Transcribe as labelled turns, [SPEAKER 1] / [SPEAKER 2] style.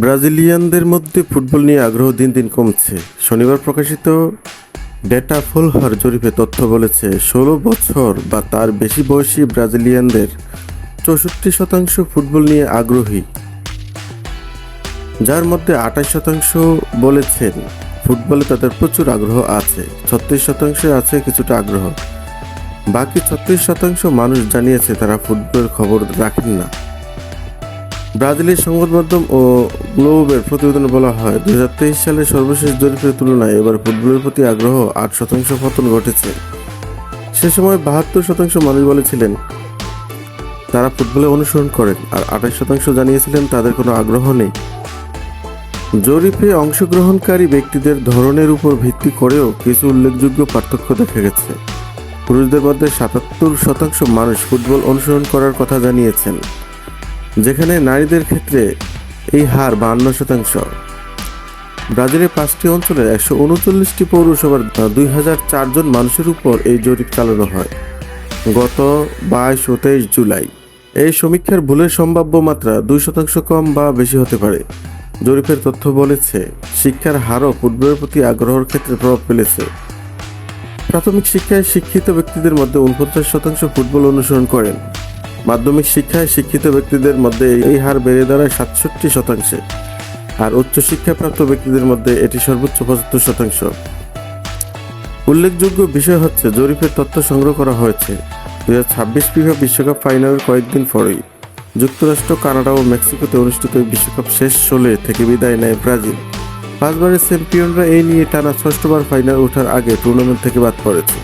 [SPEAKER 1] ব্রাজিলিয়ানদের মধ্যে ফুটবল নিয়ে আগ্রহ দিন দিন কমছে। শনিবার প্রকাশিত ডেটা ফোলহার জরিপে তথ্য বলেছে ১৬ বছর বা তার বেশি বয়সী ব্রাজিলিয়ানদের ৬৪% ফুটবল নিয়ে আগ্রহী, যার মধ্যে ২৮% বলেছেন ফুটবলে তাদের প্রচুর আগ্রহ আছে, ৩৬% আছে কিছুটা আগ্রহ। বাকি ৩৬% মানুষ জানিয়েছে তারা ফুটবলের খবর রাখেন না। ব্রাজিলের সংবাদ মাধ্যম ও গ্লোবের প্রতিবেদনে বলা হয়, ২০২৩ সালের সর্বশেষ জরিপের তুলনায় এবার ফুটবলের প্রতি আগ্রহ ৮% পতন ঘটেছে। সে সময় ৭২% মানুষ বলেছিলেন তারা ফুটবলে অনুসরণ করেন, আর ২৮% জানিয়েছিলেন তাদের কোনো আগ্রহ নেই। জরিপে অংশগ্রহণকারী ব্যক্তিদের ধরনের উপর ভিত্তি করেও কিছু উল্লেখযোগ্য পার্থক্য দেখা গেছে। পুরুষদের মধ্যে ৭৭% মানুষ ফুটবল অনুসরণ করার কথা জানিয়েছেন, যেখানে নারীদের ক্ষেত্রে এই হার ৫২%। ব্রাজিলের ৫টি অঞ্চলের ১৩৯টি পৌরসভার ২০০৪ জন মানুষের উপর এই জরিপ চালানো হয় গত ২২ ও ২৩ জুলাই। এই সমীক্ষার ভুলের সম্ভাব্য মাত্রা ২% কম বা বেশি হতে পারে। জরিপের তথ্য বলেছে শিক্ষার হারও ফুটবলের প্রতি আগ্রহের ক্ষেত্রে প্রভাব ফেলেছে। প্রাথমিক শিক্ষায় শিক্ষিত ব্যক্তিদের মধ্যে ৪৯% ফুটবল অনুসরণ করেন। মাধ্যমিক শিক্ষায় শিক্ষিত ব্যক্তিদের মধ্যে এই হার বেড়ে দাঁড়ায় ৬৭%, আর উচ্চশিক্ষাপ্রাপ্ত ব্যক্তিদের মধ্যে এটি সর্বোচ্চ ৭৫%। উল্লেখযোগ্য বিষয় হচ্ছে, জরিপের তথ্য সংগ্রহ করা হয়েছে ২০২৬ ফিফা বিশ্বকাপ ফাইনালের কয়েকদিন পরেই। যুক্তরাষ্ট্র, কানাডা ও মেক্সিকোতে অনুষ্ঠিত বিশ্বকাপ শেষ ১৬ থেকে বিদায় নেয় ব্রাজিল। ৫ বারের চ্যাম্পিয়নরা এই নিয়ে টানা ৬ষ্ঠবার ফাইনাল ওঠার আগে টুর্নামেন্ট থেকে বাদ পড়েছে।